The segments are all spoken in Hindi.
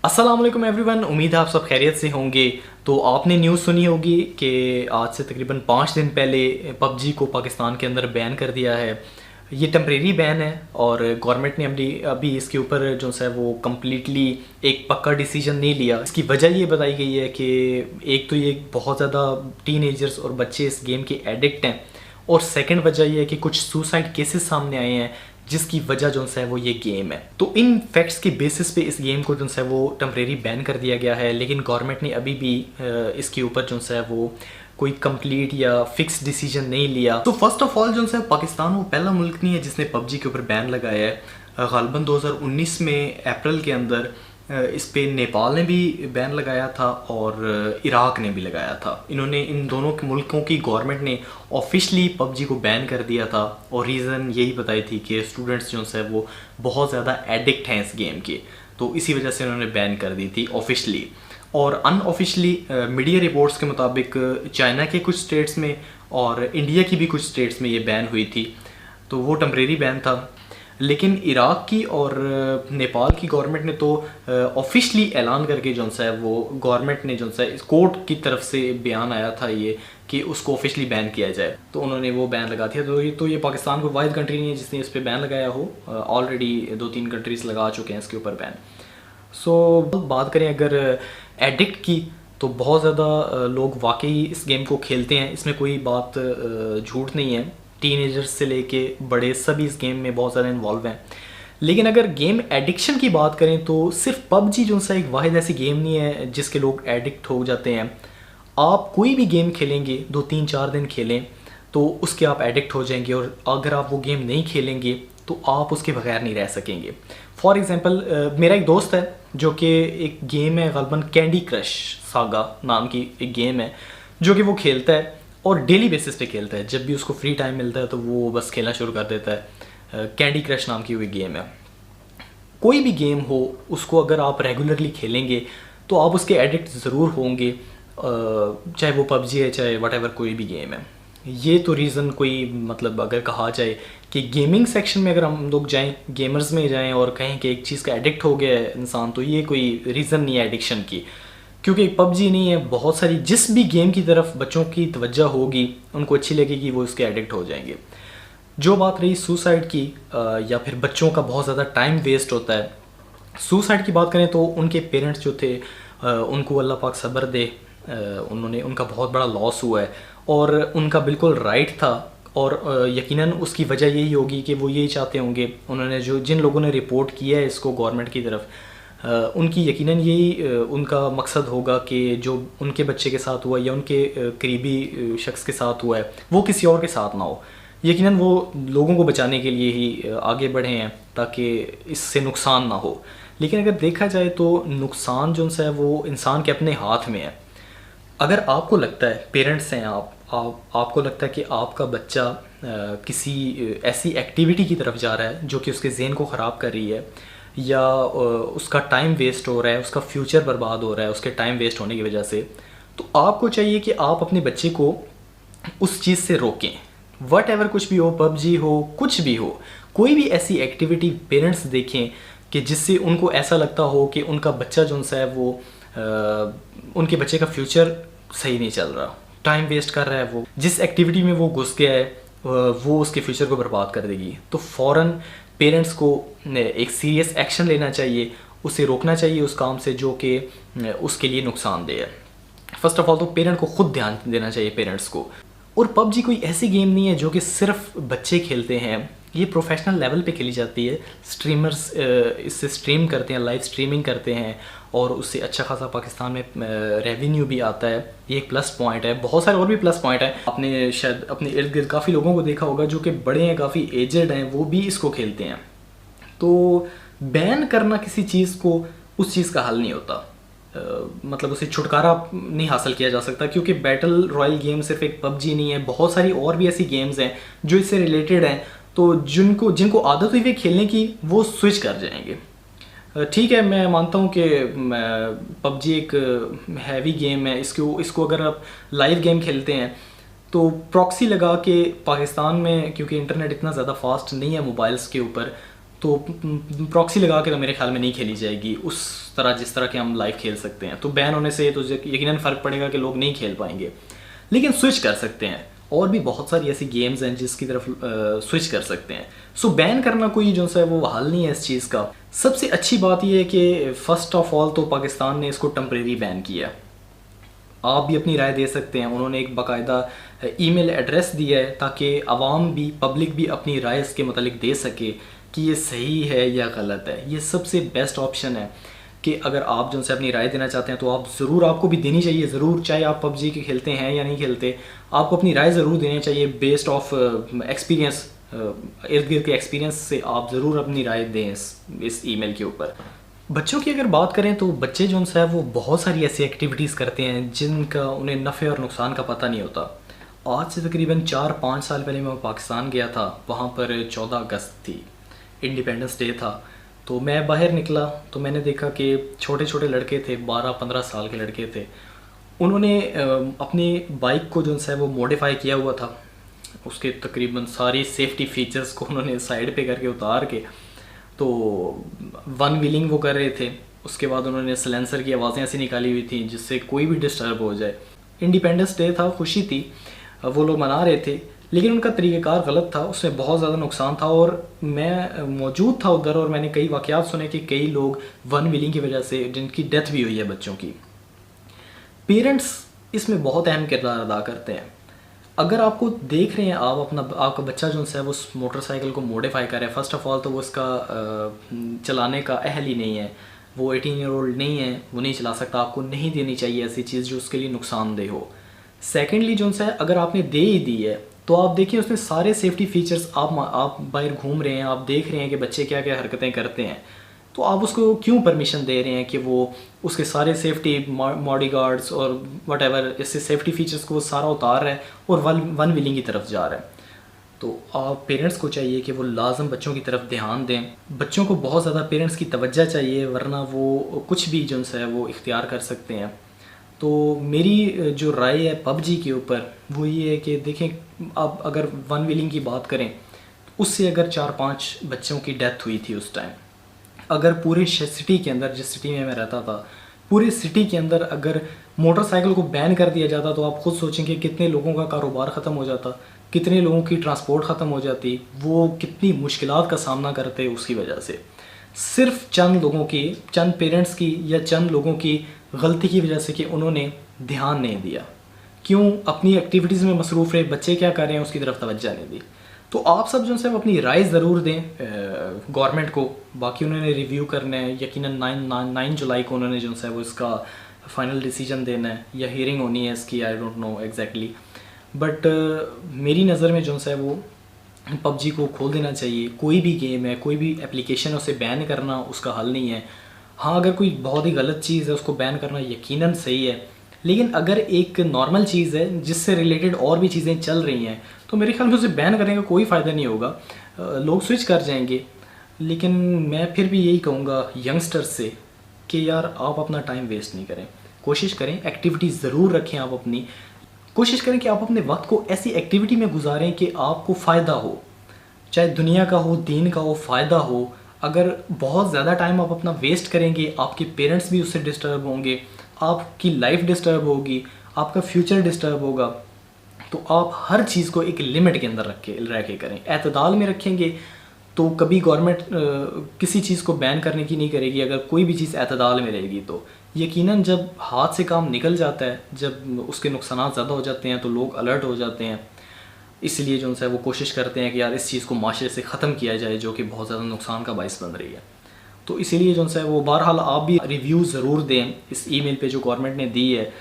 अस्सलाम वालेकुम एवरीवन, उम्मीद है आप सब खैरियत से होंगे। तो आपने न्यूज़ सुनी होगी कि आज से तकरीबन 5 दिन पहले पबजी को पाकिस्तान के अंदर बैन कर दिया है। ये टेम्परेरी बैन है और गवर्नमेंट ने अभी इसके ऊपर जो है वो कम्प्लीटली एक पक्का डिसीजन नहीं लिया। इसकी वजह ये बताई गई है कि एक तो ये बहुत ज़्यादा टीनेजर्स और बच्चे इस गेम के एडिक्ट हैं, और सेकंड वजह ये है कि कुछ सुसाइड केसेस सामने आए हैं जिसकी वजह जो है वो ये गेम है। तो इन फैक्ट्स के बेसिस पे इस गेम को जो है वो टेम्परेरी बैन कर दिया गया है, लेकिन गवर्नमेंट ने अभी भी इसके ऊपर जो है वो कोई कंप्लीट या फिक्स डिसीजन नहीं लिया। तो फर्स्ट ऑफ ऑल जो है पाकिस्तान वो पहला मुल्क नहीं है जिसने पबजी के ऊपर बैन लगाया है। गालिबन 2019 में अप्रैल के अंदर इस पे नेपाल ने भी बैन लगाया था और इराक ने भी लगाया था। इन्होंने इन दोनों के मुल्कों की गवर्नमेंट ने ऑफिशियली पबजी को बैन कर दिया था, और रीज़न यही बताई थी कि स्टूडेंट्स जो है वो बहुत ज़्यादा एडिक्ट हैं इस गेम के, तो इसी वजह से उन्होंने बैन कर दी थी ऑफिशियली। और अनऑफिशियली मीडिया रिपोर्ट्स के मुताबिक चाइना के कुछ स्टेट्स में और इंडिया की भी कुछ स्टेट्स में ये बैन हुई थी, तो वो टेम्परेरी बैन था। लेकिन इराक की और नेपाल की गवर्नमेंट ने तो ऑफिशियली ऐलान करके जो है वो गवर्नमेंट ने जो है कोर्ट की तरफ से बयान आया था ये कि उसको ऑफिशियली बैन किया जाए, तो उन्होंने वो बैन लगा दिया। तो ये पाकिस्तान को वाहिद कंट्री नहीं है जिसने इस पर बैन लगाया हो। ऑलरेडी 2-3 कंट्रीज़ लगा चुके हैं इसके ऊपर बैन। सो बात करें अगर एडिक्ट की, तो बहुत ज़्यादा लोग वाकई इस गेम को खेलते हैं, इसमें कोई बात झूठ नहीं है। टीनेजर्स से लेके बड़े सभी इस गेम में बहुत ज़्यादा इन्वॉल्व हैं। लेकिन अगर गेम एडिक्शन की बात करें तो सिर्फ पबजी जो सा एक वाहिद ऐसी गेम नहीं है जिसके लोग एडिक्ट हो जाते हैं। आप कोई भी गेम खेलेंगे, 2-3-4 दिन खेलें तो उसके आप एडिक्ट हो जाएंगे, और अगर आप वो गेम नहीं खेलेंगे तो आप उसके बगैर नहीं रह सकेंगे। फॉर एग्ज़ाम्पल मेरा एक दोस्त है जो कि एक गेम है गालिबन कैंडी क्रश सागा नाम की एक गेम है जो कि वो खेलता है और डेली बेसिस पे खेलता है। जब भी उसको फ्री टाइम मिलता है तो वो बस खेलना शुरू कर देता है। कैंडी क्रश नाम की हुई गेम है। कोई भी गेम हो उसको अगर आप रेगुलरली खेलेंगे तो आप उसके एडिक्ट ज़रूर होंगे, चाहे वो पबजी है चाहे वट कोई भी गेम है। ये तो रीज़न कोई मतलब अगर कहा जाए कि गेमिंग सेक्शन में अगर हम लोग जाएं, गेमर्स में जाएं और कहें कि एक चीज़ का एडिक्ट हो गया है इंसान, तो ये कोई रीज़न नहीं है एडिक्शन की। क्योंकि पबजी नहीं है, बहुत सारी जिस भी गेम की तरफ बच्चों की तवज्जो होगी उनको अच्छी लगेगी, वो उसके एडिक्ट हो जाएंगे। जो बात रही सुसाइड की या फिर बच्चों का बहुत ज़्यादा टाइम वेस्ट होता है। सुसाइड की बात करें तो उनके पेरेंट्स जो थे उनको अल्लाह पाक सब्र दे, उनका बहुत बड़ा लॉस हुआ है और उनका बिल्कुल राइट था, और यकीनन उसकी वजह यही होगी कि वो यही चाहते होंगे, उन्होंने जिन लोगों ने रिपोर्ट किया है इसको गवर्नमेंट की तरफ, उनकी यकीनन यही उनका मकसद होगा कि जो उनके बच्चे के साथ हुआ या उनके करीबी शख्स के साथ हुआ है वो किसी और के साथ ना हो। यकीनन वो लोगों को बचाने के लिए ही आगे बढ़े हैं ताकि इससे नुकसान ना हो। लेकिन अगर देखा जाए तो नुकसान जो है वो इंसान के अपने हाथ में है। अगर आपको लगता है, पेरेंट्स हैं आपको लगता है कि आपका बच्चा किसी ऐसी एक्टिविटी की तरफ जा रहा है जो कि उसके ज़हन को ख़राब कर रही है, या उसका टाइम वेस्ट हो रहा है, उसका फ्यूचर बर्बाद हो रहा है उसके टाइम वेस्ट होने की वजह से, तो आपको चाहिए कि आप अपने बच्चे को उस चीज़ से रोकें। वट एवर कुछ भी हो, पबजी हो, कुछ भी हो, कोई भी ऐसी एक्टिविटी पेरेंट्स देखें कि जिससे उनको ऐसा लगता हो कि उनका बच्चा जो है वो उनके बच्चे का फ्यूचर सही नहीं चल रहा, टाइम वेस्ट कर रहा है, वो जिस एक्टिविटी में वो घुस गया है वो उसके फ्यूचर को बर्बाद कर देगी, तो फ़ौरन पेरेंट्स को एक सीरियस एक्शन लेना चाहिए, उसे रोकना चाहिए उस काम से जो कि उसके लिए नुकसानदेह है। फर्स्ट ऑफ ऑल तो पेरेंट को खुद ध्यान देना चाहिए पेरेंट्स को। और पबजी कोई ऐसी गेम नहीं है जो कि सिर्फ बच्चे खेलते हैं, ये प्रोफेशनल लेवल पे खेली जाती है। स्ट्रीमर्स इससे स्ट्रीम करते हैं, लाइव स्ट्रीमिंग करते हैं, और उससे अच्छा खासा पाकिस्तान में रेवेन्यू भी आता है। ये एक प्लस पॉइंट है। बहुत सारे और भी प्लस पॉइंट है। आपने शायद अपने इर्द गिर्द काफ़ी लोगों को देखा होगा जो कि बड़े हैं, काफ़ी एजेड हैं, वो भी इसको खेलते हैं। तो बैन करना किसी चीज़ को उस चीज़ का हल नहीं होता, मतलब उसे छुटकारा नहीं हासिल किया जा सकता, क्योंकि बैटल रॉयल गेम सिर्फ एक पबजी नहीं है, बहुत सारी और भी ऐसी गेम्स हैं जो इससे रिलेटेड हैं। तो जिनको आदत हुई है खेलने की वो स्विच कर जाएंगे। ठीक है, मैं मानता हूँ कि पबजी एक हैवी गेम है, इसको अगर आप लाइव गेम खेलते हैं तो प्रॉक्सी लगा के पाकिस्तान में, क्योंकि इंटरनेट इतना ज़्यादा फास्ट नहीं है मोबाइल्स के ऊपर, तो प्रॉक्सी लगा के तो मेरे ख्याल में नहीं खेली जाएगी उस तरह जिस तरह के हम लाइव खेल सकते हैं। तो बैन होने से तो यकीनन फ़र्क पड़ेगा कि लोग नहीं खेल पाएंगे, लेकिन स्विच कर सकते हैं। और भी बहुत सारी ऐसी गेम्स हैं जिसकी तरफ स्विच कर सकते हैं। सो बैन करना कोई जो है वो हल नहीं है इस चीज़ का। सबसे अच्छी बात यह है कि फ़र्स्ट ऑफ ऑल तो पाकिस्तान ने इसको टेम्परेरी बैन किया। आप भी अपनी राय दे सकते हैं। उन्होंने एक बाकायदा ईमेल एड्रेस दिया है ताकि आवाम भी, पब्लिक भी अपनी राय इसके मतलब दे सके कि ये सही है या गलत है। ये सबसे बेस्ट ऑप्शन है कि अगर आप जो से अपनी राय देना चाहते हैं तो आप ज़रूर, आपको भी देनी चाहिए ज़रूर, चाहे आप पबजी के खेलते हैं या नहीं खेलते, आपको अपनी राय ज़रूर देनी चाहिए बेस्ड ऑफ एक्सपीरियंस, इर्द गिर्द के एक्सपीरियंस से आप ज़रूर अपनी राय दें इस ईमेल के ऊपर। बच्चों की अगर बात करें तो बच्चे जो है वो बहुत सारी ऐसी एक्टिविटीज़ करते हैं जिनका उन्हें नफ़े और नुकसान का पता नहीं होता। आज से तकरीबन 4-5 साल पहले मैं पाकिस्तान गया था। वहाँ पर 14 अगस्त थी, इंडिपेंडेंस डे था। तो मैं बाहर निकला तो मैंने देखा कि छोटे छोटे लड़के थे, 12-15 साल के लड़के थे। उन्होंने अपनी बाइक को जो है वो मॉडिफाई किया हुआ था। उसके तकरीबन सारी सेफ्टी फीचर्स को उन्होंने साइड पे करके उतार के तो वन व्हीलिंग वो कर रहे थे। उसके बाद उन्होंने सलेंसर की आवाज़ें ऐसी निकाली हुई थी जिससे कोई भी डिस्टर्ब हो जाए। इंडिपेंडेंस डे था, खुशी थी, वो लोग मना रहे थे, लेकिन उनका तरीक़ाकार गलत था, उसमें बहुत ज़्यादा नुकसान था। और मैं मौजूद था उधर और मैंने कई वाक़यात सुने कि कई लोग वन व्हीलिंग की वजह से जिनकी डेथ भी हुई है बच्चों की। पेरेंट्स इसमें बहुत अहम किरदार अदा करते हैं। अगर आपको देख रहे हैं आप आपका बच्चा जो है वो मोटरसाइकिल को मॉडिफाई कर रहा है, फ़र्स्ट ऑफ़ ऑल तो वो इसका चलाने का अहल ही नहीं है, वो 18 ईयर ओल्ड नहीं है, वो नहीं चला सकता। आपको नहीं देनी चाहिए ऐसी चीज़ जो उसके लिए नुकसानदेह हो। सेकेंडली जो है अगर आपने दे ही दी है तो आप देखिए उसमें सारे सेफ्टी फीचर्स, आप बाहर घूम रहे हैं, आप देख रहे हैं कि बच्चे क्या क्या हरकतें करते हैं, तो आप उसको क्यों परमिशन दे रहे हैं कि वो उसके सारे सेफ्टी बॉडीगार्ड्स और वट एवर इससे सेफ्टी फीचर्स को वो सारा उतार रहा है और वन व्हीलिंग की तरफ जा रहा है। तो आप पेरेंट्स को चाहिए कि वो लाजम बच्चों की तरफ ध्यान दें। बच्चों को बहुत ज़्यादा पेरेंट्स की तवज्जो चाहिए, वरना वो कुछ भी जो है वो इख्तियार कर सकते हैं। तो मेरी जो राय है पबजी के ऊपर वो ये है कि देखें, अब अगर वन व्हीलिंग की बात करें, उससे अगर 4-5 बच्चों की डेथ हुई थी उस टाइम, अगर पूरे सिटी के अंदर, जिस सिटी में मैं रहता था, पूरे सिटी के अंदर अगर मोटरसाइकिल को बैन कर दिया जाता तो आप खुद सोचेंगे कितने लोगों का कारोबार ख़त्म हो जाता, कितने लोगों की ट्रांसपोर्ट ख़त्म हो जाती, वो कितनी मुश्किलात का सामना करते उसकी वजह से। सिर्फ चंद लोगों की, चंद पेरेंट्स की या चंद लोगों की गलती की वजह से कि उन्होंने ध्यान नहीं दिया, क्यों अपनी एक्टिविटीज़ में मसरूफ़ रहे, बच्चे क्या कर रहे हैं उसकी तरफ तवज्जो नहीं दी। तो आप सब जो है अपनी राय ज़रूर दें गवर्नमेंट को। बाकी उन्होंने रिव्यू करना है, यकीनन 9 जुलाई को उन्होंने जो है वो इसका फ़ाइनल डिसीजन देना है या हियरिंग होनी है इसकी, I don't know exactly. But मेरी नज़र में जो है वो पबजी को खोल देना चाहिए। कोई भी गेम है, कोई भी एप्लीकेशन, उसे बैन करना उसका हल नहीं है। हाँ, अगर कोई बहुत ही गलत चीज़ है उसको बैन करना यकीनन सही है, लेकिन अगर एक नॉर्मल चीज़ है जिससे रिलेटेड और भी चीज़ें चल रही हैं तो मेरे ख्याल में उसे बैन करने का कोई फ़ायदा नहीं होगा, लोग स्विच कर जाएंगे। लेकिन मैं फिर भी यही कहूँगा यंगस्टर्स से कि यार आप अपना टाइम वेस्ट नहीं करें, कोशिश करें, एक्टिविटी ज़रूर रखें, आप अपनी कोशिश करें कि आप अपने वक्त को ऐसी एक्टिविटी में गुजारें कि आपको फ़ायदा हो, चाहे दुनिया का हो, दीन का हो, फ़ायदा हो। अगर बहुत ज़्यादा टाइम आप अपना वेस्ट करेंगे, आपके पेरेंट्स भी उससे डिस्टर्ब होंगे, आपकी लाइफ डिस्टर्ब होगी, आपका फ्यूचर डिस्टर्ब होगा। तो आप हर चीज़ को एक लिमिट के अंदर रह के करें, एतदाल में रखेंगे तो कभी गवर्नमेंट किसी चीज़ को बैन करने की नहीं करेगी। अगर कोई भी चीज़ एतदाल में रहेगी तो यकीनन जब हाथ से काम निकल जाता है, जब उसके नुकसान ज़्यादा हो जाते हैं तो लोग अलर्ट हो जाते हैं। इसलिए जो है वो कोशिश करते हैं कि यार इस चीज़ को माशरे से ख़त्म किया जाए जो कि बहुत ज़्यादा नुकसान का बाइस बन रही है। तो इसीलिए जो है वो बहरहाल आप भी रिव्यू ज़रूर दें इस ईमेल पे जो गवर्नमेंट ने दी है।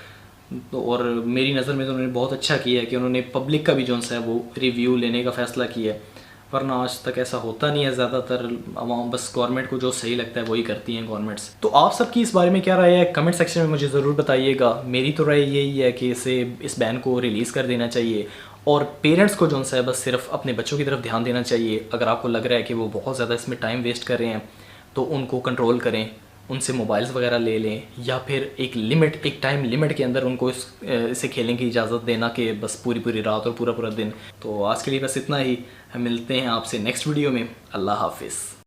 तो और मेरी नज़र में तो उन्होंने बहुत अच्छा किया है कि उन्होंने पब्लिक का भी जो है वो रिव्यू लेने का फ़ैसला किया है, वरना आज तक ऐसा होता नहीं है। ज़्यादातर आवाम बस गवर्नमेंट को जो सही लगता है वही करती हैं गवर्नमेंट्स। तो आप सबकी इस बारे में क्या राय है, कमेंट सेक्शन में मुझे ज़रूर बताइएगा। मेरी तो राय यही है कि इस बैन को रिलीज़ कर देना चाहिए और पेरेंट्स को जो है बस सिर्फ अपने बच्चों की तरफ ध्यान देना चाहिए। अगर आपको लग रहा है कि वो बहुत ज़्यादा इसमें टाइम वेस्ट कर रहे हैं तो उनको कंट्रोल करें, उनसे मोबाइल्स वगैरह ले लें, या फिर एक टाइम लिमिट के अंदर उनको इसे खेलने की इजाज़त देना कि बस पूरी रात और पूरा दिन। तो आज के लिए बस इतना ही, हम मिलते हैं आपसे नेक्स्ट वीडियो में। अल्लाह हाफिज़।